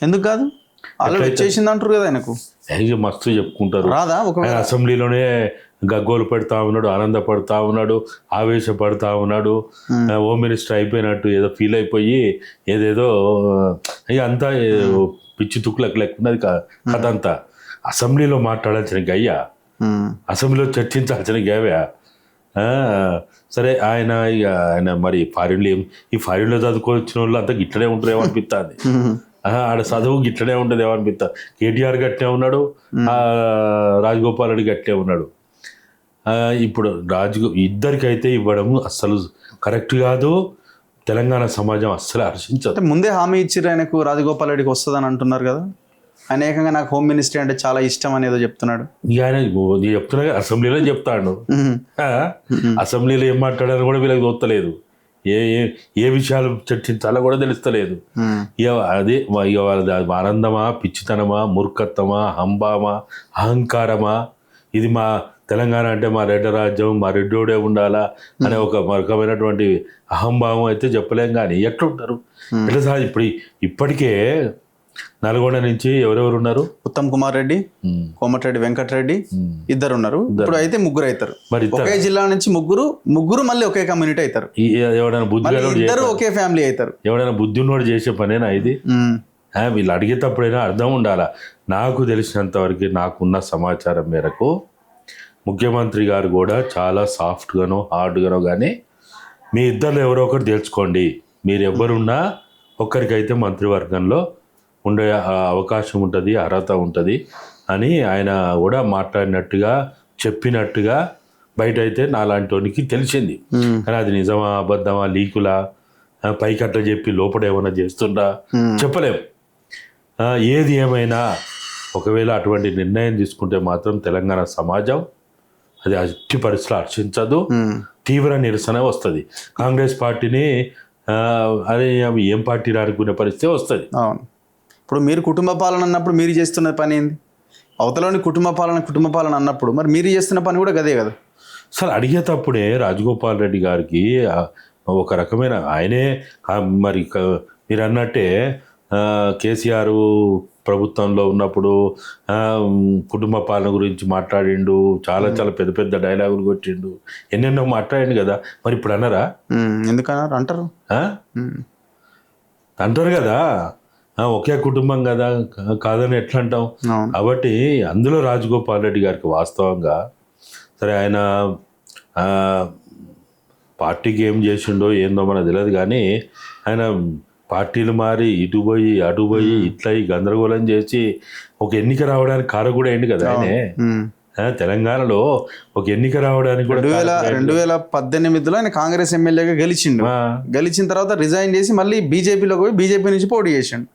ఎందుకు కాదు? ఆల్రెడీ చేసింది అంటారు కదా ఆయనకు. మస్తు చెప్పుకుంటారు. రాదా ఒకవేళ అసెంబ్లీలోనే గగ్గోలు పెడతా ఉన్నాడు, ఆనందపడతా ఉన్నాడు, ఆవేశపడతా ఉన్నాడు. హోమ్ మినిస్టర్ అయిపోయినట్టు ఏదో ఫీల్ అయిపోయి ఏదేదో అంతా పిచ్చి తుక్కులకు లెక్కున్నది కథ అంతా. అసెంబ్లీలో మాట్లాడాల్సిన గయ్యా, అసెంబ్లీలో చర్చించాల్సిన గవ్యా. సరే ఆయన మరి ఫారిన్లో చదువుకొచ్చిన వాళ్ళు అంతా గిట్లనే ఉంటారు ఏమనిపిస్తుంది. ఆడ చదువు గిట్లనే ఉంటుంది ఏమనిపిస్తుంది. కేటీఆర్ గట్టే ఉన్నాడు, రాజగోపాల్ రెడ్డి గట్టే ఉన్నాడు. ఇప్పుడు ఇద్దరికైతే ఇవ్వడం అస్సలు కరెక్ట్ కాదు. తెలంగాణ సమాజం అస్సలు హర్షించదు. ముందే హామీ ఇచ్చిర్రు ఆయనకు, రాజగోపాల్ రెడ్డికి వస్తుందని అంటున్నారు కదా. ఆయన ఏకంగా నాకు హోమ్ మినిస్ట్రీ అంటే చాలా ఇష్టం అనేదో చెప్తున్నాడు. ఇక ఆయన చెప్తున్నా అసెంబ్లీలో చెప్తాడు. అసెంబ్లీలో ఏం మాట్లాడాలని కూడా వీళ్ళకి తోస్తలేదు. ఏ విషయాలు చర్చించాలో కూడా తెలుస్తలేదు. ఇక అదే ఇక వాళ్ళది ఆనందమా, పిచ్చితనమా, మూర్ఖత్వమా, హంబామా, అహంకారమా, ఇది మా తెలంగాణ అంటే మా రెడ్డి రాజ్యం, మా రెడ్డోడే ఉండాలా అనే ఒక రకమైనటువంటి అహంభావం అయితే చెప్పలేం. కానీ ఎట్లుంటారు ఎట్లా సార్? ఇప్పటికే నల్గొండ నుంచి ఎవరెవరు ఉన్నారు? ఉత్తమ్ కుమార్ రెడ్డి, కోమటిరెడ్డి వెంకటరెడ్డి ఇద్దరు ఉన్నారు. ఇప్పుడు అయితే ముగ్గురు అవుతారు. మరి ఒకే జిల్లా నుంచి ముగ్గురు మళ్ళీ ఒకే కమ్యూనిటీ అవుతారు. ఎవడైనా బుద్ధి ఇద్దరు ఒకే ఫ్యామిలీ అవుతారు. ఎవడైనా బుద్ధి ఉన్నోడు చేసే పనేనా ఇది? వీళ్ళు అడిగేటప్పుడైనా అర్థం ఉండాలా. నాకు తెలిసినంత వరకు, నాకున్న సమాచారం మేరకు ముఖ్యమంత్రి గారు కూడా చాలా సాఫ్ట్గానో హార్డ్గానో కానీ మీ ఇద్దరు ఎవరో ఒకరు తెలుసుకోండి, మీరు ఎవరున్నా ఒక్కరికైతే మంత్రివర్గంలో ఉండే అవకాశం ఉంటుంది, అర్హత ఉంటుంది అని ఆయన కూడా మాట్లాడినట్టుగా చెప్పినట్టుగా బయట అయితే నాలాంటి వానికి తెలిసింది. కానీ అది నిజమా అబద్ధమా, లీకులా, పైకట్ట చెప్పి లోపల ఏమైనా చేస్తుందా చెప్పలేం. ఏది ఏమైనా ఒకవేళ అటువంటి నిర్ణయం తీసుకుంటే మాత్రం తెలంగాణ సమాజం అది అట్టి పరిస్థితులు హర్షించదు, తీవ్ర నిరసన వస్తుంది. కాంగ్రెస్ పార్టీని అదే ఏం పార్టీ అనుకునే పరిస్థితి వస్తుంది. అవును. ఇప్పుడు మీరు కుటుంబ పాలన అన్నప్పుడు మీరు చేస్తున్న పని ఏంది? అవతలని కుటుంబ పాలన అన్నప్పుడు మరి మీరు చేస్తున్న పని కూడా గదే కదా. అసలు అడిగేటప్పుడే రాజగోపాల్ రెడ్డి గారికి ఒక రకమైన ఆయనే మరి మీరు అన్నట్టే కేసీఆర్ ప్రభుత్వంలో ఉన్నప్పుడు కుటుంబ పాలన గురించి మాట్లాడిండు, చాలా పెద్ద పెద్ద డైలాగులు కొట్టిండు, ఎన్నెన్నో మాట్లాడిండు కదా. మరి ఇప్పుడు అన్నారా? ఎందుకన్నారు? అంటారు కదా, ఒకే కుటుంబం కదా, కాదని ఎట్లా అంటాం? కాబట్టి అందులో రాజగోపాల్ రెడ్డి గారికి వాస్తవంగా సరే ఆయన పార్టీకి ఏం చేసిండో ఏందో మనకు తెలియదు. కానీ ఆయన పార్టీలు మారి ఇటు పోయి అటు పోయి ఇట్లా గందరగోళం చేసి ఒక ఎన్నిక రావడానికి కారకుడు అయింది కదా ఆయనే. తెలంగాణలో ఒక ఎన్నిక రావడానికి కూడా 2018లో ఆయన కాంగ్రెస్ ఎమ్మెల్యేగా గెలిచిన తర్వాత రిజైన్ చేసి మళ్ళీ బీజేపీలోకి పోయి బీజేపీ నుంచి పోటీ చేసిండు.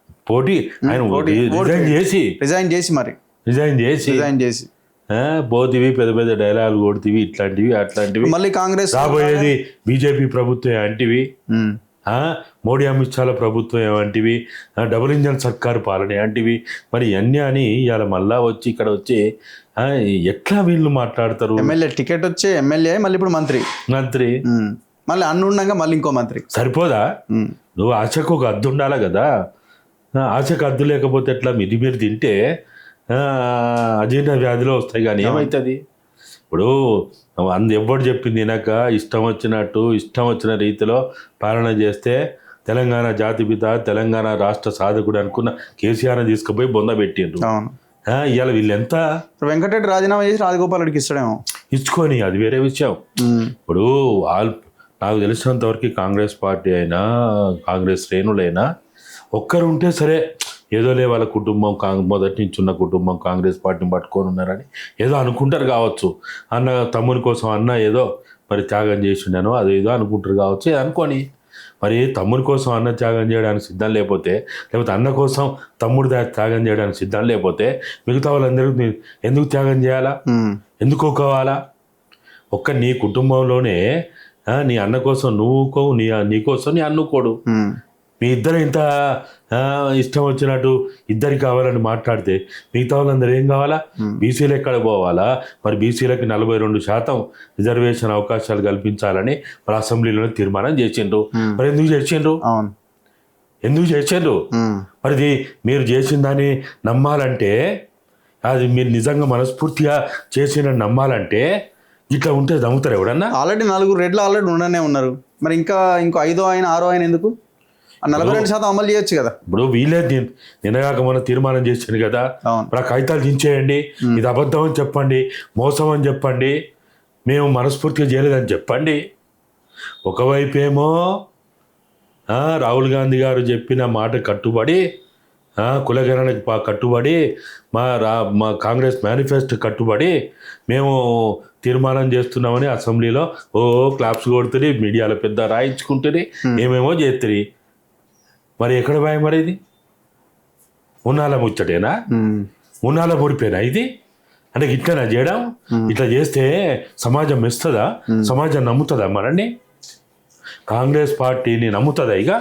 రిజైన్ చేసి పోతివి, పెద్ద పెద్ద డైలాగులు కొడుతీవి, ఇట్లాంటివి అట్లాంటివి. మళ్ళీ కాంగ్రెస్ రాబోయేది బీజేపీ ప్రభుత్వం ఏమంటివి, మోడీ అమిత్ షాల ప్రభుత్వం ఏమంటివి, డబుల్ ఇంజన్ సర్కారు పాలన ఏంటివి. మరి అన్నీ అని ఇవాళ మళ్ళా వచ్చి ఇక్కడ వచ్చి ఎట్లా వీళ్ళు మాట్లాడతారు? ఎమ్మెల్యే టికెట్ వచ్చే ఎమ్మెల్యే మళ్ళీ ఇప్పుడు మంత్రి మళ్ళీ అన్నుండగా మళ్ళీ ఇంకో మంత్రి. సరిపోదా? నువ్వు ఆశకు ఒక అద్దు ఉండాలా కదా. ఆశకు అద్దు లేకపోతే ఎట్లా? మీరు తింటే అజీర్ణ వ్యాధిలో వస్తాయి. కానీ ఏమవుతుంది? ఇప్పుడు ఎవరు చెప్పింది వినక ఇష్టం వచ్చిన రీతిలో పాలన చేస్తే తెలంగాణ జాతిపిత, తెలంగాణ రాష్ట్ర సాధకుడు అనుకున్న కేసీఆర్ని తీసుకుపోయి బొంద పెట్టిండ్రు. ఇవాళ వీళ్ళెంత వెంకటరెడ్డి రాజీనామా చేసి రాజగోపాల్ రెడ్డికి ఇస్తాడేమో, ఇచ్చుకొని అది వేరే విషయం. ఇప్పుడు నాకు తెలిసినంత వరకు కాంగ్రెస్ పార్టీ అయినా కాంగ్రెస్ శ్రేణులైనా ఒక్కరు ఉంటే సరే, ఏదోలే వాళ్ళ కుటుంబం మొదటి నుంచి ఉన్న కుటుంబం కాంగ్రెస్ పార్టీని పట్టుకొని ఉన్నారని ఏదో అనుకుంటారు కావచ్చు. అన్న తమ్ముని కోసం అన్న ఏదో మరి త్యాగం చేసిండనో అది ఏదో అనుకుంటారు కావచ్చు. అనుకొని మరి తమ్ముని కోసం అన్న త్యాగం చేయడానికి సిద్ధం లేకపోతే అన్న కోసం తమ్ముడు త్యాగం చేయడానికి సిద్ధం లేకపోతే మిగతా వాళ్ళందరూ ఎందుకు త్యాగం చేయాలా? ఎందుకు కావాలా? నీ కుటుంబంలోనే నీ అన్న కోసం నువ్వుకో, నీ కోసం నీ అన్నుకోడు. మీ ఇద్దరు ఇంత ఇష్టం వచ్చినట్టు ఇద్దరికి కావాలని మాట్లాడితే మిగతా వాళ్ళందరూ ఏం కావాలా? బీసీలు ఎక్కడ పోవాలా? మరి బీసీలకి 42% రిజర్వేషన్ అవకాశాలు కల్పించాలని మరి అసెంబ్లీలోనే తీర్మానం చేసిండ్రు. మరి ఎందుకు చేసిండ్రు? ఎందుకు చేశారు? మరి ఇది మీరు చేసిన దాన్ని నమ్మాలంటే, అది మీరు నిజంగా మనస్ఫూర్తిగా చేసిన నమ్మాలంటే ఇట్లా ఉంటే నమ్ముతారు ఎవడన్నా? ఆల్రెడీ 4 రెడ్లు ఆల్రెడీ ఉండనే ఉన్నారు, మరి ఇంకో 5వ ఆయన 6వ ఆయన ఎందుకు? 42% అమలు చేయొచ్చు కదా. ఇప్పుడు వీళ్ళే నిన్నగాక మనం తీర్మానం చేసింది కదా, అవును. మరి ఆ కాగితాలు దించేయండి, ఇది అబద్ధం అని చెప్పండి, మోసం అని చెప్పండి, మేము మనస్ఫూర్తిగా చేయలేదని చెప్పండి. ఒకవైపు ఏమో రాహుల్ గాంధీ గారు చెప్పిన మాట కట్టుబడి, కులగణనకి కట్టుబడి, మా కాంగ్రెస్ మేనిఫెస్టో కట్టుబడి మేము తీర్మానం చేస్తున్నామని అసెంబ్లీలో క్లాప్స్ కొడుతుంది, మీడియాలో పెద్ద రాయించుకుంటుంది, ఏమేమో చేస్తుంది. మరి ఎక్కడ భయం? మరి ఇది ఉన్నాల ముచ్చటేనా? ఉన్నాల పొడిపోయినా ఇది? అంటే ఇట్లనా చేయడం? ఇట్లా చేస్తే సమాజం మెస్తుందా? సమాజం నమ్ముతుందా? మనని కాంగ్రెస్ పార్టీని నమ్ముతుందా? ఇక